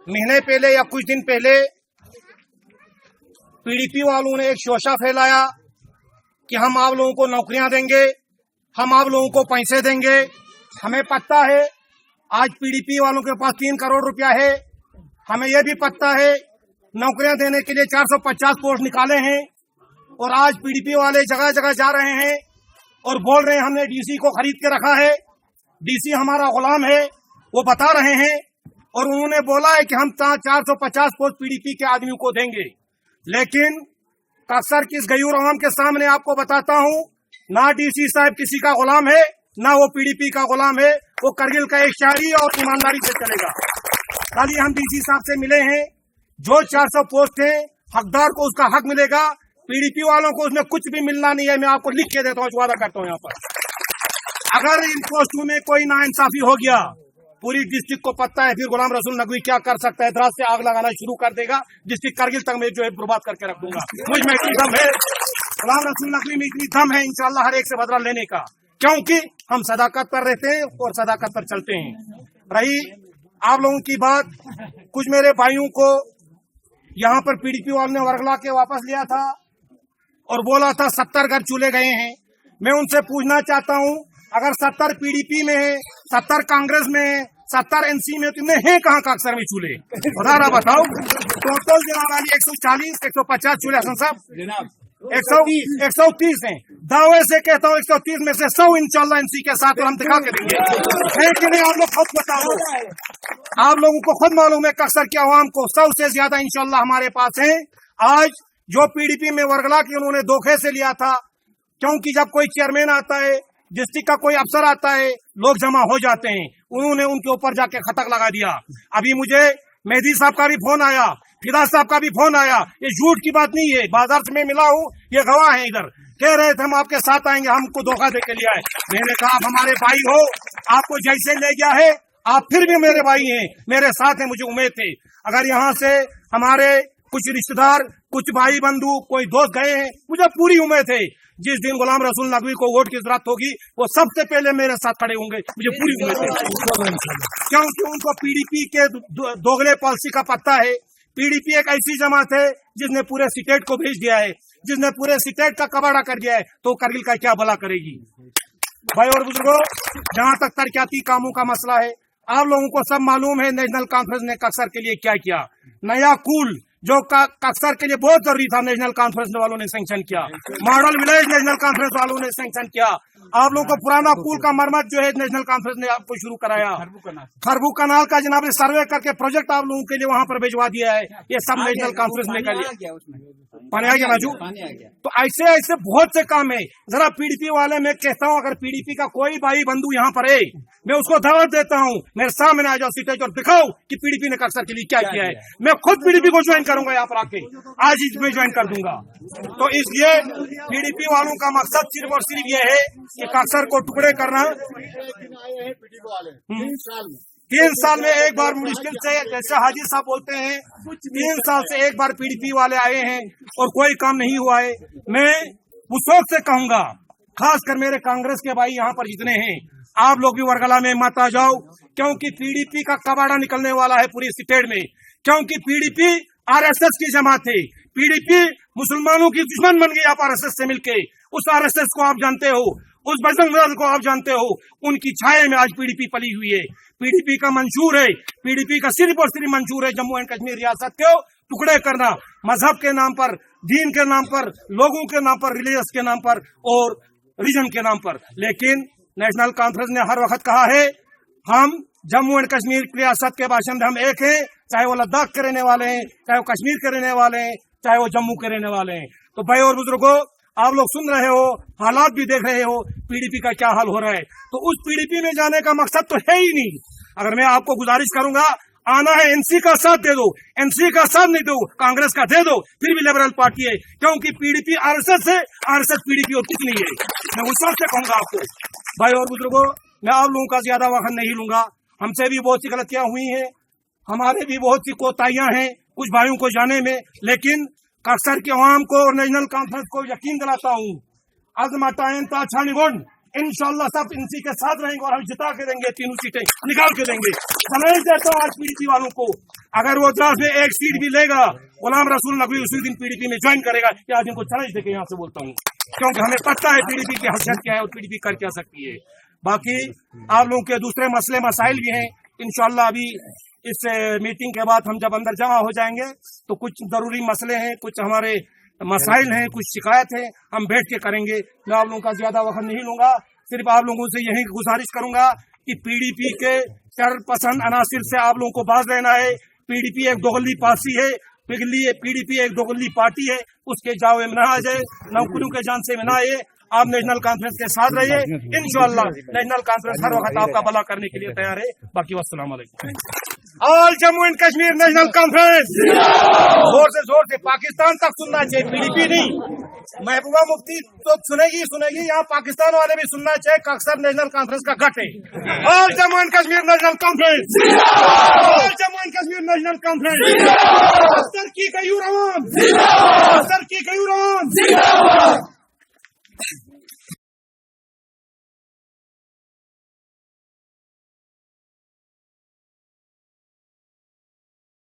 महीने पहले या कुछ दिन पहले पीडीपी वालों ने एक शोषा फैलाया कि हम आप लोगों को नौकरियां देंगे, हम आप लोगों को पैसे देंगे। हमें पता है आज पीडीपी वालों के पास 3 करोड़ रुपया है। हमें यह भी पता है नौकरियां देने के लिए 450 पोस्ट निकाले हैं और आज पीडीपी वाले जगह जगह जा रहे हैं और बोल रहे हैं हमने डीसी को खरीद के रखा है, डीसी हमारा गुलाम है। वो बता रहे हैं और उन्होंने बोला है कि हम 450 पोस्ट पीडीपी के आदमियों को देंगे। लेकिन कसर किस गयूर आवाम के सामने आपको बताता हूं, ना डीसी साहब किसी का गुलाम है, ना वो पीडीपी का गुलाम है। वो करगिल का एक शायरी और ईमानदारी से चलेगा। कल ही हम डीसी साहब से मिले हैं, जो 400 पोस्ट है हकदार को उसका हक मिलेगा। पीडीपी वालों को उसमें कुछ भी मिलना नहीं है। मैं आपको लिख के देता हूँ, वादा करता हूँ। यहाँ पर अगर इन पोस्टों में कोई नाइंसाफी हो गया, पूरी डिस्ट्रिक्ट को पता है फिर गुलाम रसूल नकवी क्या कर सकता है। इधर से आग लगाना शुरू कर देगा, डिस्ट्रिक्ट करगिल तक में जो है बर्बाद करके रख दूंगा। मुझ में इतनी दम है, गुलाम रसूल नकवी में इतनी दम है इंशाल्लाह हर एक से बदला लेने का, क्योंकि हम सदाकत पर रहते हैं और सदाकत पर चलते हैं। रही आप लोगों की बात, कुछ मेरे भाइयों को यहाँ पर पीडीपी वालों ने वर्गला के वापस लिया था और बोला था 70 घर चूले गए हैं। मैं उनसे पूछना चाहता हूँ, अगर 70 पीडीपी में है, 70 कांग्रेस में है, 70 एनसी में, तुमने हैं कहाँ का अक्सर में चूल्हे? बता बताओ। टोटल जनाब वाली 140 150 चूल्हे हसन साहब 130 हैं। दावे से कहता हूँ 130 में से 100 इंशाल्लाह एनसी के साथ हम दिखा के देंगे। है कि नहीं? आप लोग खुद बताओ। आप लोगों को खुद मालूम है अक्सर के अवाम को 100 से ज्यादा इंशाल्लाह हमारे पास है। आज जो पीडीपी में वर्गला की उन्होंने धोखे से लिया था, क्योंकि जब कोई चेयरमैन आता है, डिस्ट्रिक्ट का कोई अफसर आता है, लोग जमा हो जाते हैं। उन्होंने उनके ऊपर जाके खतक लगा दिया। अभी मुझे मेहदी साहब का भी फोन आया, फिदा साहब का भी फोन आया। ये झूठ की बात नहीं है, बाजार से मैं मिला हूँ, ये गवाह है। इधर कह रहे थे हम आपके साथ आएंगे, हमको धोखा दे के लिया है। मैंने कहा आप हमारे भाई हो, आपको जैसे ले गया है आप फिर भी मेरे भाई हैं, मेरे साथ हैं। मुझे उम्मीद थी अगर यहाँ से हमारे कुछ रिश्तेदार, कुछ भाई बंधु, कोई दोस्त गए हैं, मुझे पूरी उम्मीद है जिस दिन गुलाम रसूल नकवी को वोट की जरूरत होगी वो सबसे पहले मेरे साथ खड़े होंगे। मुझे पूरी उम्मीद है, क्योंकि उनको पीडीपी के दोगले पॉलिसी का पता है। पीडीपी एक ऐसी जमात है जिसने पूरे स्टेट को भेज दिया है, जिसने पूरे स्टेट का कबाड़ा कर दिया है, तो करगिल का क्या भला करेगी? भाई और बुजुर्गों, जहां तक तरक्याती कामों का मसला है, आप लोगों को सब मालूम है नेशनल कॉन्फ्रेंस ने कक्सर के लिए क्या किया। नया कूल जो कक्सर के लिए बहुत जरूरी था, नेशनल कॉन्फ्रेंस वालों ने सैंक्शन किया। मॉडल विलेज नेशनल कॉन्फ्रेंस वालों ने सैंक्शन किया। आप लोगों को पुराना पुल का मरम्मत जो है नेशनल कॉन्फ्रेंस ने आपको शुरू कराया। खरबू कनाल का जनाब सर्वे करके प्रोजेक्ट आप लोगों के लिए वहां पर भिजवा दिया है। ये सब नेशनल कॉन्फ्रेंस ने कर लिया। पानी आ गया राजू? तो ऐसे ऐसे बहुत से काम है। जरा पीडीपी वाले मैं कहता हूँ, अगर पीडीपी का कोई भाई बंधु यहाँ पर है, मैं उसको दावत देता हूँ, मेरे सामने आ जाओ स्टेज और दिखाओ कि पीडीपी ने कक्सर के लिए क्या किया है। मैं खुद पीडीपी को ज्वाइन करूंगा, यहाँ पर आके आज ही मैं ज्वाइन कर दूंगा। तो इसलिए पीडीपी वालों का मकसद सिर्फ और सिर्फ ये है कि कक्सर को टुकड़े करना। 3 साल में एक बार मुश्किल से, जैसे हाजी साहब बोलते हैं, 3 साल से एक बार पीडीपी वाले आए हैं और कोई काम नहीं हुआ है। मैं वुसूख से कहूंगा, खासकर मेरे कांग्रेस के भाई यहाँ पर जितने हैं, आप लोग भी वर्गला में मत आ जाओ, क्योंकि पीडीपी का कबाड़ा निकलने वाला है पूरी स्टेट में। क्योंकि पीडीपी आरएसएस की जमात है। पीडीपी मुसलमानों की दुश्मन बन गई आप आरएसएस से मिलके। उस आरएसएस को आप जानते हो, उस बजरंग दल को आप जानते हो, उनकी छाया में आज पीडीपी पली हुई है। पीडीपी का मंशूर है, पीडीपी का सिर्फ और सिर्फ मंशूर है जम्मू एंड कश्मीर रियासत को टुकड़े करना, मजहब के नाम पर, दीन के नाम पर, लोगों के नाम पर, रिलीजियस के नाम पर और रीजन के नाम पर। लेकिन नेशनल कॉन्फ्रेंस ने हर वक्त कहा है हम जम्मू एंड कश्मीर रियासत के बाशिंदे हम एक हैं, चाहे वो लद्दाख के रहने वाले हैं, चाहे वो कश्मीर के रहने वाले हैं, चाहे वो जम्मू के रहने वाले हैं। तो भाई और बुजुर्गों, आप लोग सुन रहे हो, हालात भी देख रहे हो, पीडीपी का क्या हाल हो रहा है। तो उस पीडीपी में जाने का मकसद तो है ही नहीं। अगर मैं आपको गुजारिश करूंगा, आना है एनसी का साथ दे दो, एनसी का साथ नहीं दो, कांग्रेस का दे दो, फिर भी लिबरल पार्टी है, क्योंकि पीडीपी आरएसएस है, आरएसएस पीडीपी और कुछ नहीं है। मैं उस वक्त से कहूंगा आपको, भाई और बुजुर्गों, मैं आप लोगों का ज्यादा वक्त नहीं लूंगा। हमसे भी बहुत सी गलतियां हुई हैं, हमारे भी बहुत सी कोताहियां हैं कुछ भाइयों को जाने में, लेकिन कक्सर के अवाम को और नेशनल कॉन्फ्रेंस को यकीन दिलाता हूँ, अज़मतायन ता छानिगुन इंशाल्लाह सब इनसी के साथ रहेंगे और हम जिता के देंगे, तीनों सीटें निकाल के देंगे। चैलेंज देता हूँ आज पीडीपी वालों को, अगर वो द्रास में एक सीट भी लेगा, गुलाम रसूल नकवी उसी दिन पीडीपी में ज्वाइन करेगा। ये आज इनको चैलेंज देके यहाँ से बोलता हूँ, क्योंकि हमें पता है पीडीपी की हैसियत क्या है और पीडीपी कर क्या सकती है। बाकी आप लोगों के दूसरे मसले मसाइल भी हैं, इंशाल्लाह अभी इस मीटिंग के बाद हम जब अंदर जमा हो जाएंगे तो कुछ जरूरी मसले हैं, कुछ हमारे मसाइल हैं, कुछ शिकायत है, हम बैठ के करेंगे। मैं आप लोगों का ज्यादा वक्त नहीं लूंगा, सिर्फ आप लोगों से यही गुजारिश करूंगा कि पीडीपी के टेरर पसंद अनासिर से आप लोगों को बाज लेना है। पीडीपी एक दोगली पार्टी है, पीडीपी एक दोगली पार्टी है, उसके जावे में ना आ जाए, नौकरियों के जान से में ना आए। आप नेशनल कॉन्फ्रेंस के साथ रहिए, इंशाअल्लाह नेशनल कॉन्फ्रेंस हर वक्त आपका भला करने के लिए तैयार है। बाकी वस्सलाम वालेकुम। All Jammu and Kashmir national conference जोर से पाकिस्तान तक सुनना चाहिए, पीडीपी नहीं। महबूबा मुफ्ती तो सुनेगी, यहाँ पाकिस्तान वाले भी सुनना चाहिए कि अक्सर नेशनल कॉन्फ्रेंस का गट है। All Jammu and Kashmir national conference, all Jammu and Kashmir national conference. Sir की गयूर अवाम, सर की गयूर अवाम।